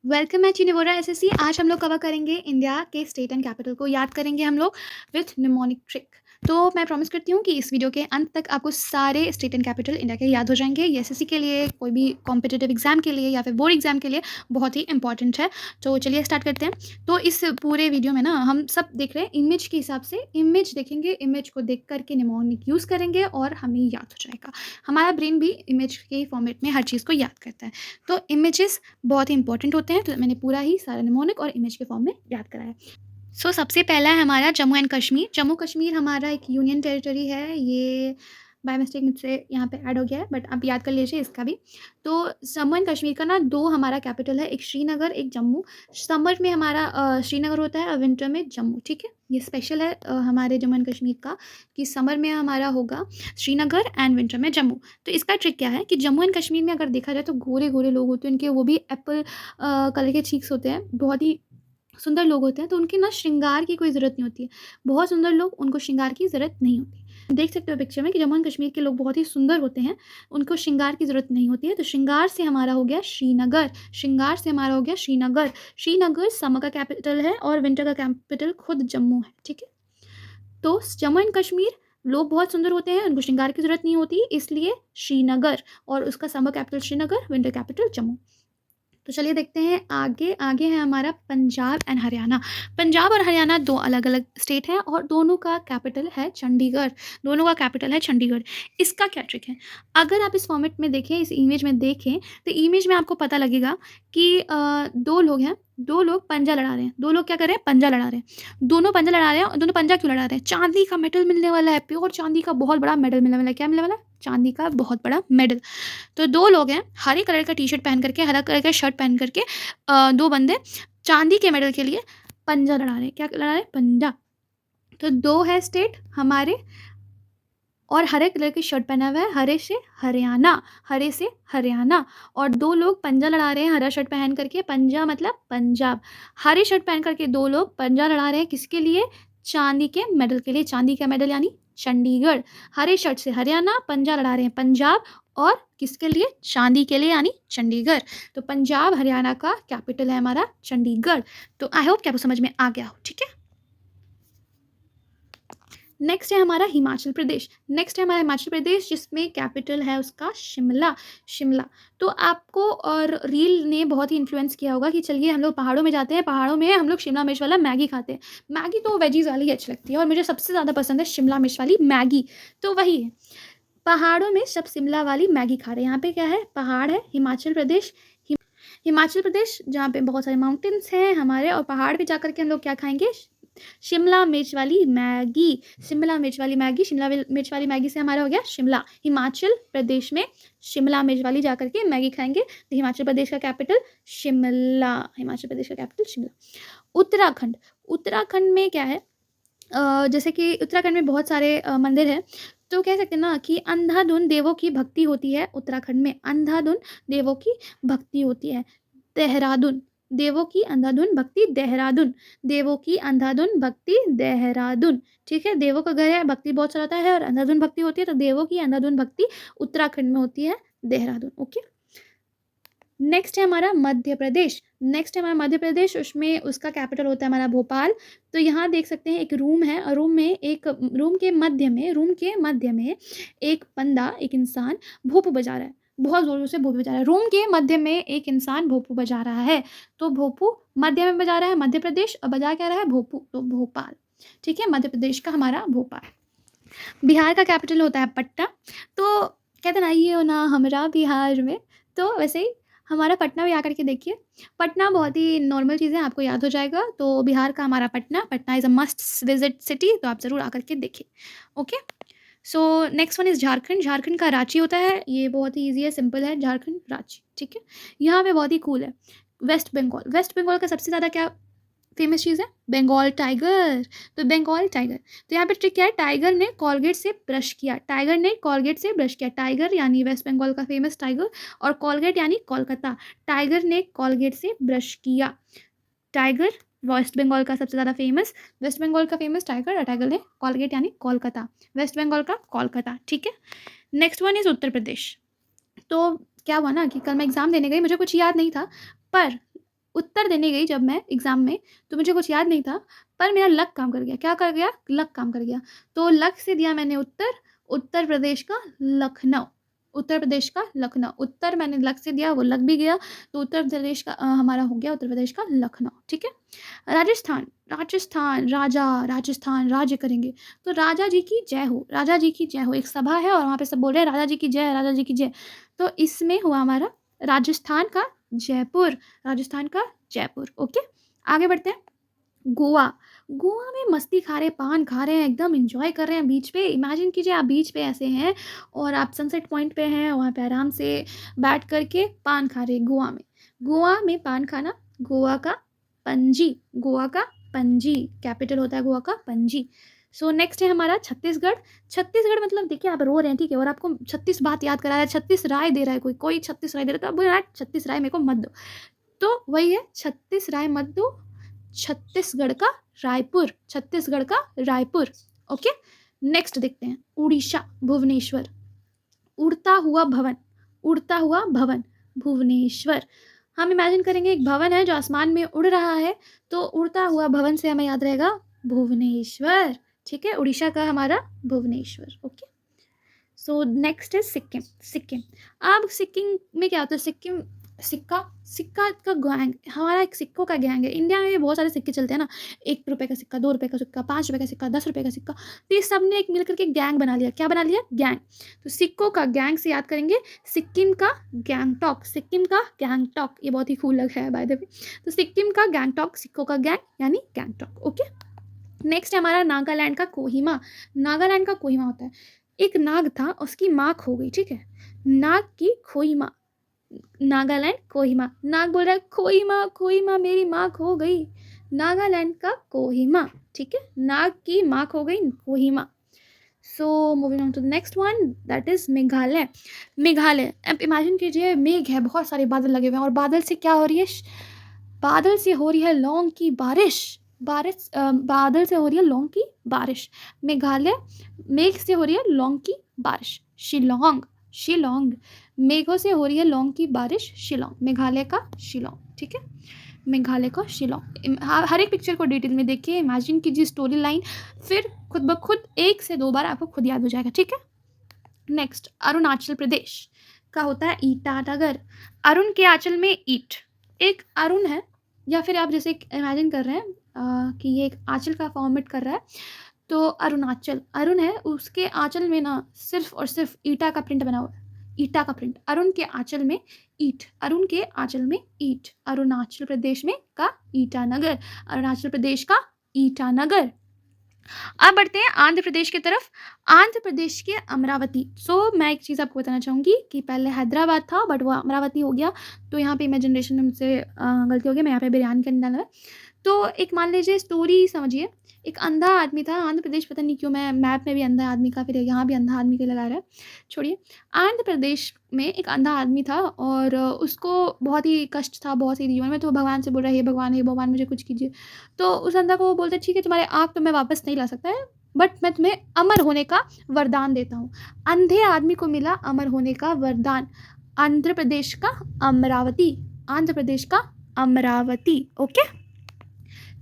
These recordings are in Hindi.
वेलकम है चिनिवोरा एसएससी। आज हम लोग कवर करेंगे इंडिया के स्टेट एंड कैपिटल को याद करेंगे हम लोग विथ निमोनिक ट्रिक। तो मैं प्रॉमिस करती हूँ कि इस वीडियो के अंत तक आपको सारे स्टेट एंड कैपिटल इंडिया के याद हो जाएंगे। ये एसएससी के लिए, कोई भी कॉम्पिटिटिव एग्जाम के लिए या फिर बोर्ड एग्जाम के लिए बहुत ही इंपॉर्टेंट है। तो चलिए स्टार्ट करते हैं। तो इस पूरे वीडियो में ना हम सब देख रहे हैं इमेज के हिसाब से, इमेज देखेंगे, इमेज को देख करके निमोनिक यूज़ करेंगे और हमें याद हो जाएगा। हमारा ब्रेन भी इमेज के फॉर्मेट में हर चीज़ को याद करता है। तो इमेजेस बहुत ही इंपॉर्टेंट होते हैं, तो मैंने पूरा ही सारा निमोनिक और इमेज के फॉर्म में याद कराया। सबसे पहला है हमारा जम्मू एंड कश्मीर। जम्मू कश्मीर हमारा एक यूनियन टेरिटरी है। ये बाय मिस्टेक मुझसे यहाँ पे ऐड हो गया है, बट आप याद कर लीजिए इसका भी। तो जम्मू एंड कश्मीर का ना दो हमारा कैपिटल है, एक श्रीनगर, एक जम्मू। समर में हमारा श्रीनगर होता है और विंटर में जम्मू। ठीक है, ये स्पेशल है हमारे जम्मू एंड कश्मीर का कि समर में हमारा होगा श्रीनगर एंड विंटर में जम्मू। तो इसका ट्रिक क्या है कि जम्मू एंड कश्मीर में अगर देखा जाए तो गोरे गोरे लोग होते हैं उनके, वो भी एप्पल कलर के चीक्स होते हैं, बहुत ही सुंदर लोग होते हैं। तो उनकी ना श्रृंगार की कोई ज़रूरत नहीं होती है। बहुत सुंदर लोग, उनको श्रृंगार की ज़रूरत नहीं होती। देख सकते हो पिक्चर में कि जम्मू एंड कश्मीर के लोग बहुत ही सुंदर होते हैं, उनको श्रृंगार की ज़रूरत नहीं होती है। तो श्रृंगार से हमारा हो गया श्रीनगर, श्रृंगार से हमारा हो गया श्रीनगर। श्रीनगर समर का कैपिटल है और विंटर का कैपिटल खुद जम्मू है। ठीक है, तो जम्मू एंड कश्मीर लोग बहुत सुंदर होते हैं, उनको श्रृंगार की ज़रूरत नहीं होती, इसलिए श्रीनगर, और उसका summer capital Srinagar, winter capital Jammu. तो चलिए देखते हैं आगे। आगे है हमारा पंजाब एंड हरियाणा। पंजाब और हरियाणा दो अलग अलग स्टेट हैं और दोनों का कैपिटल है चंडीगढ़। दोनों का कैपिटल है चंडीगढ़। इसका क्या ट्रिक है, अगर आप इस फॉर्मेट में देखें, इस इमेज में देखें, तो इमेज में आपको पता लगेगा कि दो लोग हैं, दो लोग पंजा लड़ा रहे हैं। दो लोग क्या कर रहे हैं, पंजा लड़ा रहे हैं। दोनों पंजा लड़ा रहे हैं और दोनों पंजा क्यों लड़ा रहे हैं, चांदी का मेडल मिलने वाला है, प्योर चांदी का बहुत बड़ा मेडल मिलने वाला है। क्या मिलने वाला है, चांदी का बहुत बड़ा मेडल। तो दो लोग हैं, हरे कलर का टी शर्ट पहन करके, हरा कलर का शर्ट पहन करके, दो बंदे चांदी के मेडल के लिए पंजा लड़ा रहे हैं। क्या लड़ा रहे हैं, पंजा। तो दो है स्टेट हमारे, और हरे कलर की शर्ट पहना हुआ है, हरे से हरियाणा, हरे से हरियाणा। और दो लोग पंजा लड़ा रहे हैं हरा शर्ट पहन करके, पंजा मतलब पंजाब। हरे शर्ट पहन करके दो लोग पंजा लड़ा रहे हैं, किसके लिए, चांदी के मेडल के लिए। चांदी का मेडल यानी चंडीगढ़। हरे शर्ट से हरियाणा, पंजा लड़ा रहे हैं पंजाब, और किसके लिए, चांदी के लिए यानी चंडीगढ़। तो पंजाब हरियाणा का कैपिटल है हमारा चंडीगढ़। तो आई होप कि आपको समझ में आ गया हो। ठीक है, नेक्स्ट है हमारा हिमाचल प्रदेश। नेक्स्ट है हमारा हिमाचल प्रदेश, जिसमें कैपिटल है उसका शिमला। शिमला। तो आपको और रील ने बहुत ही इन्फ्लुएंस किया होगा कि चलिए हम लोग पहाड़ों में जाते हैं, पहाड़ों में हम लोग शिमला मिर्च वाला मैगी खाते हैं। मैगी तो वेजीज वाली अच्छी लगती है और मुझे सबसे ज़्यादा पसंद है शिमला मिर्च वाली मैगी। तो वही है, पहाड़ों में सब शिमला वाली मैगी खा रहे हैं। यहाँ पे क्या है, पहाड़ है, हिमाचल प्रदेश। हिमाचल प्रदेश जहाँ पे बहुत सारे माउंटेन्स हैं हमारे, और पहाड़ पे जाकर के हम लोग क्या खाएंगे, शिमला मिर्च वाली मैगी। शिमला मिर्च वाली मैगी, शिमला मिर्च वाली मैगी से हमारा हो गया शिमला। हिमाचल प्रदेश में शिमला मिर्च वाली जाकर के मैगी खाएंगे। तो हिमाचल प्रदेश का कैपिटल शिमला, हिमाचल प्रदेश का कैपिटल शिमला। उत्तराखंड। उत्तराखंड में क्या है, जैसे कि उत्तराखंड में बहुत सारे मंदिर हैं, तो कह सकते हैं ना कि अंधाधुन देवों की भक्ति होती है उत्तराखंड में। अंधाधुन देवों की भक्ति होती है। देहरादून, देवों की अंधाधुन भक्ति देहरादून, देवों की अंधाधुन भक्ति देहरादून। ठीक है, देवों का घर है, भक्ति बहुत चलाता है और अंधाधुन भक्ति होती है, तो देवों की अंधाधुन भक्ति उत्तराखंड में होती है, देहरादून। ओके, नेक्स्ट है हमारा मध्य प्रदेश। नेक्स्ट है हमारा मध्य प्रदेश, उसमें उसका कैपिटल होता है हमारा भोपाल। तो यहाँ देख सकते हैं एक रूम है, और रूम के मध्य में एक बंदा, एक इंसान भोपू बजा रहा है, बहुत ज़ोर से भोपू बजा रहा है। रूम के मध्य में एक इंसान भोपू बजा रहा है, तो भोपू मध्य में बजा रहा है मध्य प्रदेश, और बजा क्या रहा है, भोपू, तो भोपाल। ठीक है, मध्य प्रदेश का हमारा भोपाल। बिहार का कैपिटल होता है पटना। तो कहते ना ये हो ना हमरा बिहार में, तो वैसे ही हमारा पटना भी आकर के देखिए। पटना बहुत ही नॉर्मल चीज़ है, आपको याद हो जाएगा। तो बिहार का हमारा Patna, Patna is a must visit city, तो आप ज़रूर आकर के देखिए। Okay, so next one is Jharkhand. Jharkhand का रांची होता है, ये बहुत ही ईजी है, सिंपल है, झारखंड रांची। ठीक है, यहाँ पे बहुत ही कूल है। वेस्ट बंगाल। वेस्ट बंगाल का सबसे ज़्यादा क्या फेमस चीज़ है, बंगाल टाइगर। तो बंगाल टाइगर, तो यहाँ पे ट्रिक क्या है, टाइगर ने कॉलगेट से ब्रश किया, टाइगर ने कॉलगेट से ब्रश किया। टाइगर यानी वेस्ट बंगाल का फेमस टाइगर, और कॉलगेट यानी कोलकाता। टाइगर ने कॉलगेट से ब्रश किया। टाइगर वेस्ट बंगाल का सबसे ज़्यादा फेमस, वेस्ट बंगाल का फेमस टाइगर, और टाइगर ने कॉलगेट यानी कोलकाता, वेस्ट बंगाल का कोलकाता। ठीक है, next one is Uttar Pradesh. तो क्या हुआ ना कि कल मैं एग्ज़ाम देने गई, मुझे कुछ याद नहीं था, पर उत्तर देने गई जब मैं एग्ज़ाम में, तो मुझे कुछ याद नहीं था, पर मेरा लक काम कर गया। क्या कर गया? लक काम कर गया। तो लक से दिया मैंने उत्तर, उत्तर प्रदेश का लखनऊ। उत्तर प्रदेश का लखनऊ। उत्तर मैंने लक से दिया, वो लग भी गया, तो उत्तर प्रदेश का हमारा हो गया उत्तर प्रदेश का लखनऊ, ठीक है? राजस्थान, राजस्थान, राजा, राजस्थान, राज्य करेंगे। तो राजा जी की जय हो, राजा जी की जय हो। एक सभा है और वहाँ पे सब बोल रहे हैं राजा जी की जय, राजा जी की जय। तो इसमें हुआ हमारा राजस्थान का जयपुर, राजस्थान का जयपुर, ओके? आगे बढ़ते हैं। गोवा, गोवा में मस्ती खा रहे हैं, पान खा रहे हैं, एकदम एन्जॉय कर रहे हैं बीच पे। इमेजिन कीजिए आप बीच पे ऐसे हैं और आप सनसेट पॉइंट पे हैं, वहाँ पे आराम से बैठ कर के पान खा रहे हैं गोवा में। गोवा में पान खाना, गोवा का पणजी, गोवा का पणजी, कैपिटल होता है गोवा का पणजी। सो नेक्स्ट है हमारा छत्तीसगढ़। छत्तीसगढ़ मतलब देखिए आप रो रहे हैं, ठीक है, और आपको 36 बात याद करा रहा है, 36 राय दे रहा है, कोई 36 राय दे रहा है, तो आप बोले यार 36 राय मेरे को मत दो। तो वही है 36 राय मत दो, छत्तीसगढ़ का रायपुर, छत्तीसगढ़ का रायपुर, ओके? नेक्स्ट देखते हैं उड़ीसा, भुवनेश्वर। उड़ता हुआ भवन, उड़ता हुआ भवन, भुवनेश्वर। हम इमेजिन करेंगे एक भवन है जो आसमान में उड़ रहा है, तो उड़ता हुआ भवन से हमें याद रहेगा भुवनेश्वर, ठीक है? उड़ीसा का हमारा भुवनेश्वर, ओके? सो नेक्स्ट है सिक्किम, सिक्किम। अब सिक्किम में क्या होता है? सिक्किम सिक्का, सिक्का का गैंग, हमारा एक सिक्कों का गैंग है। इंडिया में भी बहुत सारे सिक्के चलते हैं ना, 1 रुपये का सिक्का, 2 रुपये का सिक्का, 5 रुपये का सिक्का, 10 रुपये का सिक्का। तो ये सब ने एक मिलकर के गैंग बना लिया। क्या बना लिया? गैंग। तो सिक्कों का गैंग से याद करेंगे सिक्किम का गैंगटॉक, सिक्किम का गैंगटॉक, ये बहुत ही कूल लग रहा है बाय द वे। तो सिक्किम का गैंगटॉक, सिक्कों का गैंग यानी गैंगटॉक, ओके? नेक्स्ट है हमारा नागालैंड का कोहिमा। नागालैंड का कोहिमा होता है, एक नाग था, उसकी माँ खो गई, ठीक है? नाग की खोहिमा, नागालैंड कोहिमा। नाग बोल रहा है कोहिमा, कोहिमा मेरी माँ खो गई, नागालैंड का कोहिमा, ठीक है? नाग की माँ खो गई, Kohima. So moving on to the next one, that is Meghalaya. Meghalaya, अब इमेजिन कीजिए मेघ है, बहुत सारे बादल लगे हुए हैं, और बादल से क्या हो रही है? बादल से हो रही है लौंग की बारिश, बारिश बादल से हो रही है लौंग की बारिश। मेघालय, मेघ से हो रही है लौंग की बारिश। शिलोंग, शिलोंग, मेघों से हो रही है लौंग की बारिश, शिलोंग, मेघालय का शिलोंग, ठीक है? मेघालय का शिलोंग। हर एक पिक्चर को डिटेल में देखिए, इमेजिन कीजिए स्टोरी लाइन, फिर खुद ब खुद 1 से 2 बार आपको खुद याद हो जाएगा, ठीक है? नेक्स्ट अरुणाचल प्रदेश का होता है ईटानगर। अरुण के आंचल में ईट, एक अरुण है, या फिर आप जैसे इमेजिन कर रहे हैं कि ये एक आंचल का फॉर्मेट कर रहा है, तो अरुणाचल, अरुण है, उसके आंचल में ना सिर्फ और सिर्फ ईटा का प्रिंट बना हुआ है, ईटा का प्रिंट। अरुण के आंचल में ईट, अरुण के आंचल में ईट, अरुणाचल प्रदेश में का ईटानगर, अरुणाचल प्रदेश का ईटानगर। अब बढ़ते हैं आंध्र प्रदेश की तरफ। आंध्र प्रदेश के अमरावती। मैं एक चीज़ आपको बताना चाहूँगी कि पहले हैदराबाद था, बट वो अमरावती हो गया, तो यहाँ पे इमेजिनेशन में मुझसे गलती हो गई, मैं यहाँ पे बिरयानी करने डाला है। तो एक मान लीजिए स्टोरी समझिए, एक अंधा आदमी था आंध्र प्रदेश, पता नहीं क्यों मैं मैप में भी अंधा आदमी का, फिर यहाँ भी अंधा आदमी का लगा रहा है, छोड़िए। आंध्र प्रदेश में एक अंधा आदमी था और उसको बहुत ही कष्ट था, बहुत ही जीवन में, तो भगवान से बोल रहा है, हे भगवान मुझे कुछ कीजिए। तो उस अंधा को वो बोलते, ठीक है तुम्हारे आँख तो मैं वापस नहीं ला सकता है, बट मैं तुम्हें अमर होने का वरदान देता हूँ। अंधे आदमी को मिला अमर होने का वरदान, आंध्र प्रदेश का अमरावती, आंध्र प्रदेश का अमरावती, ओके?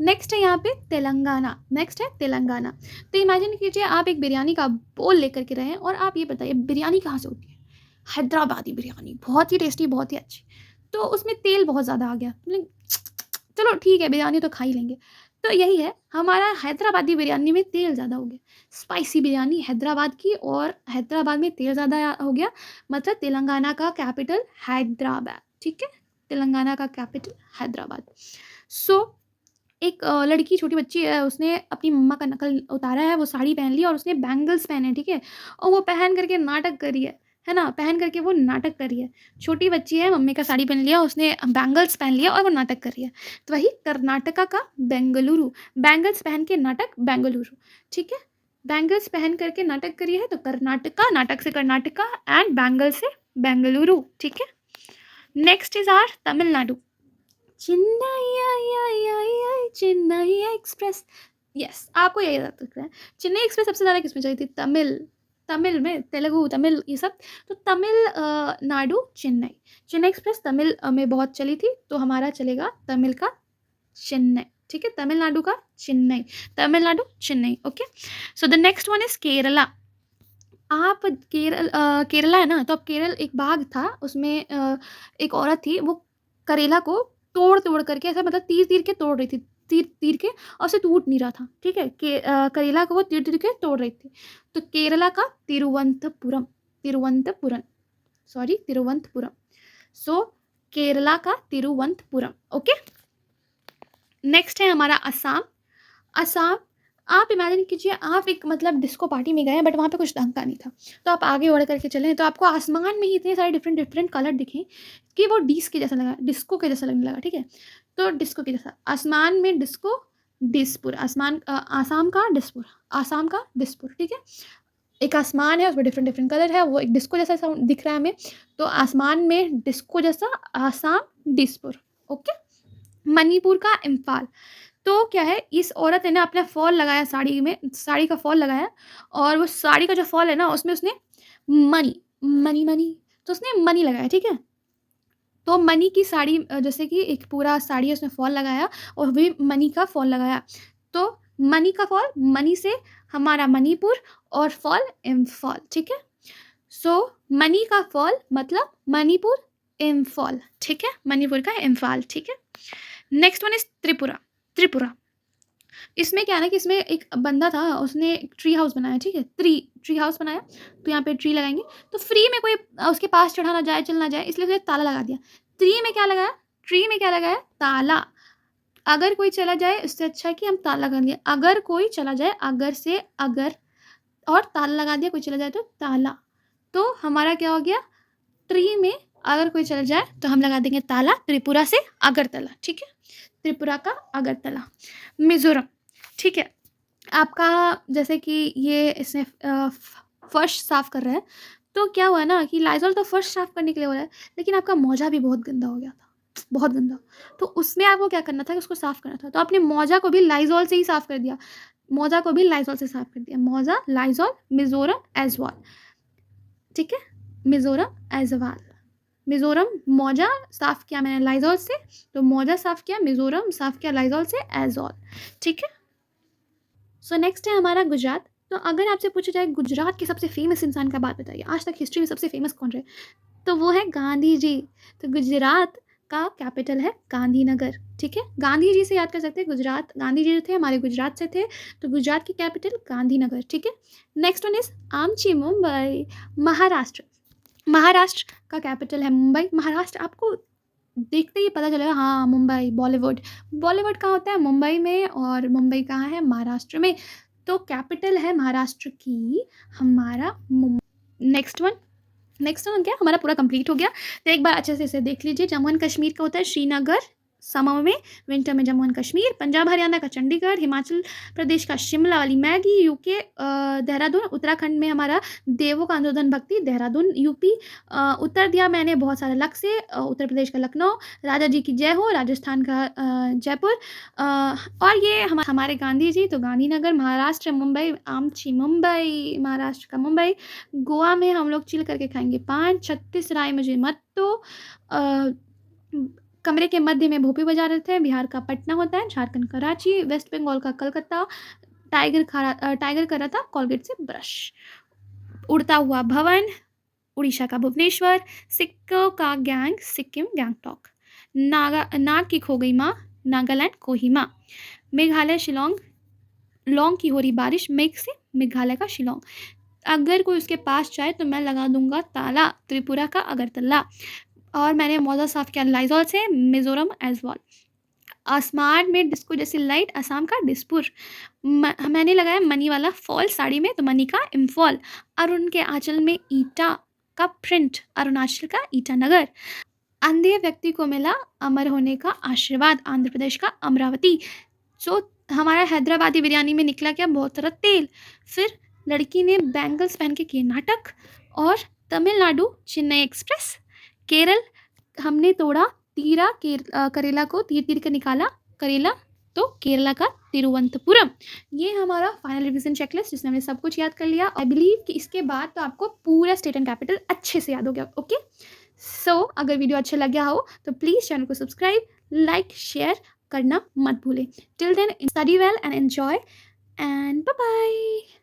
नेक्स्ट है यहाँ पे तेलंगाना, नेक्स्ट है तेलंगाना। तो इमेजिन कीजिए आप एक बिरयानी का बोल लेकर के रहे हैं, और आप ये बताइए बिरयानी कहाँ से होती है? हैदराबादी बिरयानी, बहुत ही टेस्टी, बहुत ही अच्छी। तो उसमें तेल बहुत ज़्यादा आ गया, चलो ठीक है बिरयानी तो खा ही लेंगे। तो यही है हमारा हैदराबादी बिरयानी में तेल ज़्यादा हो गया, स्पाइसी बिरयानी हैदराबाद की, और हैदराबाद में तेल ज़्यादा हो गया, मतलब तेलंगाना का कैपिटल हैदराबाद, ठीक है? तेलंगाना का कैपिटल हैदराबाद। सो एक लड़की, छोटी बच्ची है, उसने अपनी मम्मा का नकल उतारा है, वो साड़ी पहन ली और उसने बैंगल्स पहने हैं, ठीक है? और वो पहन करके नाटक कर रही है ना? पहन करके वो नाटक कर रही है। छोटी बच्ची है, मम्मी का साड़ी पहन लिया, उसने बैंगल्स पहन लिया और वो नाटक कर रही है। तो वही कर्नाटका का बेंगलुरु, बैंगल्स पहन के नाटक बेंगलुरु, ठीक है? बैंगल्स पहन करके नाटक करी है, तो कर्नाटका, नाटक से कर्नाटका, एंड बैंगल से बेंगलुरु, ठीक है? Next is our Tamil Nadu. Chennai, Chennai express, yes, आपको यही याद रखना है। चेन्नई एक्सप्रेस सबसे ज़्यादा किसमें चली थी? तमिल, तमिल में तेलुगु, तमिल ये सब, तो तमिल नाडु चेन्नई। चेन्नई एक्सप्रेस तमिल में बहुत चली थी, तो हमारा चलेगा तमिल का चेन्नई, ठीक है, तमिलनाडु का Chennai, Tamil Nadu Chennai. Okay, so the next one is Kerala. आप केरला है ना, तो अब केरल एक बाग था, उसमें एक औरत थी, वो करेला को तोड़ तोड़ करके ऐसा मतलब तीर तीर के तोड़ रही थी, तीर तीर के, और उसे टूट नहीं रहा था, ठीक है, करेला को वो तीर तीर के तोड़ रही थी। तो केरला का तिरुवनंतपुरम, तिरुवनंतपुरम, सॉरी तिरुवनंतपुरम, सो केरला का तिरुवनंतपुरम। ओके, नेक्स्ट है हमारा असम। असम, आप इमेजिन कीजिए आप एक मतलब डिस्को पार्टी में गए हैं, बट वहाँ पे कुछ ढंग का नहीं था, तो आप आगे बढ़ करके चले, तो आपको आसमान में ही इतने सारे डिफरेंट डिफरेंट कलर दिखे कि वो डिस्क के जैसा लगा, डिस्को के जैसा लगने लगा, ठीक है, तो डिस्को के जैसा, आसमान में डिस्को, डिसपुर, आसमान आसाम का डिसपुर, आसाम का डिसपुर, ठीक है, एक आसमान है उसमें डिफरेंट डिफरेंट कलर है, वो एक डिस्को जैसा दिख रहा है हमें, तो आसमान में डिस्को जैसा, आसाम डिसपुर। ओके, मणिपुर का इम्फाल। तो क्या है, इस औरत ने ना अपना फॉल लगाया साड़ी में, साड़ी का फॉल लगाया, और वो साड़ी का जो फॉल है ना, उसमें उसने मनी मनी मनी, तो उसने मनी लगाया, ठीक है, तो मनी की साड़ी जैसे कि एक पूरा साड़ी है, उसमें फॉल लगाया और भी मनी का फॉल लगाया, तो मनी का फॉल, मनी से हमारा मणिपुर, और फॉल इम्फॉल, ठीक है, सो मनी का फॉल मतलब मणिपुर इम्फॉल, ठीक है, मणिपुर का इम्फाल, ठीक है। Next one is Tripura. Tripura, इसमें क्या है ना कि इसमें एक बंदा था, उसने एक ट्री हाउस बनाया, ठीक है, ट्री हाउस बनाया, तो यहाँ पे ट्री लगाएंगे, तो फ्री में कोई उसके पास चढ़ा ना जाए, चल ना जाए, इसलिए उसने ताला लगा दिया। ट्री में क्या लगाया, ट्री में क्या लगाया, ताला। अगर कोई चला जाए, उससे अच्छा है कि हम ताला लगा दिए, अगर कोई चला जाए, अगर से अगर, और ताला लगा दिया, कोई चला जाए तो ताला, तो हमारा क्या हो गया, ट्री में अगर कोई चला जाए तो हम लगा देंगे ताला, त्रिपुरा से अगरतला, ठीक है, त्रिपुरा का अगरतला। मिजोरम, ठीक है, आपका जैसे कि ये इसने फर्श साफ कर रहा है, तो क्या हुआ ना कि लाइजॉल तो फर्श साफ करने के लिए हो रहा है, लेकिन आपका मोजा भी बहुत गंदा हो गया था, बहुत गंदा, तो उसमें आपको क्या करना था कि उसको साफ करना था, तो आपने मोजा को भी लाइजॉल से ही साफ कर दिया, मोजा को भी लाइजॉल से साफ कर दिया, मोजा लाइजॉल, मिजोरम एजवाल, ठीक है, मिजोरम एजवाल, मिजोरम मोजा साफ किया मैंने लाइजॉल से, तो मोजा साफ किया, मिजोरम साफ किया लाइजॉल से, एजॉल, ठीक है। सो नेक्स्ट है हमारा गुजरात। तो अगर आपसे पूछा जाए गुजरात के सबसे फेमस इंसान का बात बताइए, आज तक हिस्ट्री में सबसे फेमस कौन रहे, तो वो है गांधी जी। तो गुजरात का कैपिटल है गांधीनगर, ठीक है, गांधी जी से याद कर सकते हैं, गुजरात, गांधी जी जो थे हमारे गुजरात से थे, तो गुजरात की कैपिटल गांधीनगर, ठीक है। नेक्स्ट वन इज आमची मुंबई, महाराष्ट्र। महाराष्ट्र का कैपिटल है मुंबई। महाराष्ट्र आपको देखते ही पता चलेगा, हाँ मुंबई, बॉलीवुड, बॉलीवुड कहाँ होता है, मुंबई में, और मुंबई कहाँ है, महाराष्ट्र में, तो कैपिटल है महाराष्ट्र की हमारा मुंबई। नेक्स्ट वन क्या, हमारा पूरा कंप्लीट हो गया, तो एक बार अच्छे से इसे देख लीजिए। जम्मू एंड कश्मीर का होता है श्रीनगर, समर में, विंटर में जम्मू एंड कश्मीर। पंजाब हरियाणा का चंडीगढ़, हिमाचल प्रदेश का शिमला वाली मैगी, यूके देहरादून, उत्तराखंड में हमारा देवों का अंधोधन भक्ति देहरादून, यूपी। उत्तर दिया मैंने बहुत सारे लक से, उत्तर प्रदेश का लखनऊ, राजा जी की जय हो, राजस्थान का जयपुर, और ये हमारे गांधी जी तो गांधीनगर, महाराष्ट्र मुंबई, आमची मुंबई, महाराष्ट्र का मुंबई। गोवा में हम लोग चिल करके खाएंगे पान, छत्तीस राय मुझे मत तो, कमरे के मध्य में भोपी बजा रहे थे, बिहार का पटना होता है, झारखंड का रांची, वेस्ट बंगाल का कलकत्ता, टाइगर कर रहा था कॉलगेट से ब्रश। उड़ता हुआ भवन, उड़ीसा का भुवनेश्वर। सिक्कों का गैंग, सिक्किम गैंगटॉक। नाग की खो गई माँ, नागालैंड कोहिमा। मेघालय शिलोंग, लौंग की हो रही बारिश, मेघ से मेघालय का शिलोंग। अगर कोई उसके पास जाए तो मैं लगा दूंगा ताला, त्रिपुरा का अगरतला। और मैंने मौजा साफ किया लाइजॉल से, मिजोरम एजवाल। आसमान में डिस्को जैसी लाइट, असम का डिसपुर। मैंने लगाया मनी वाला फॉल साड़ी में, तो मनी का इम्फॉल। अरुण के आंचल में ईटा का प्रिंट, अरुणाचल का ईटानगर। अंधे व्यक्ति को मिला अमर होने का आशीर्वाद, आंध्र प्रदेश का अमरावती। जो हमारा हैदराबादी बिरयानी में निकला क्या, बहुत सारा तेल। फिर लड़की ने बैंगल्स पहन के किए नाटक। और तमिलनाडु चेन्नई एक्सप्रेस। केरल, हमने तोड़ा करेला को, तीर तीर के निकाला करेला, तो केरला का तिरुवनंतपुरम। ये हमारा फाइनल रिवीजन चेकलिस्ट जिसमें हमने सब कुछ याद कर लिया। आई बिलीव कि इसके बाद तो आपको पूरा स्टेट एंड कैपिटल अच्छे से याद हो गया। ओके, सो अगर वीडियो अच्छा लग गया हो तो प्लीज़ चैनल को सब्सक्राइब, लाइक, शेयर करना मत भूलें। Till then study well and enjoy and bye bye.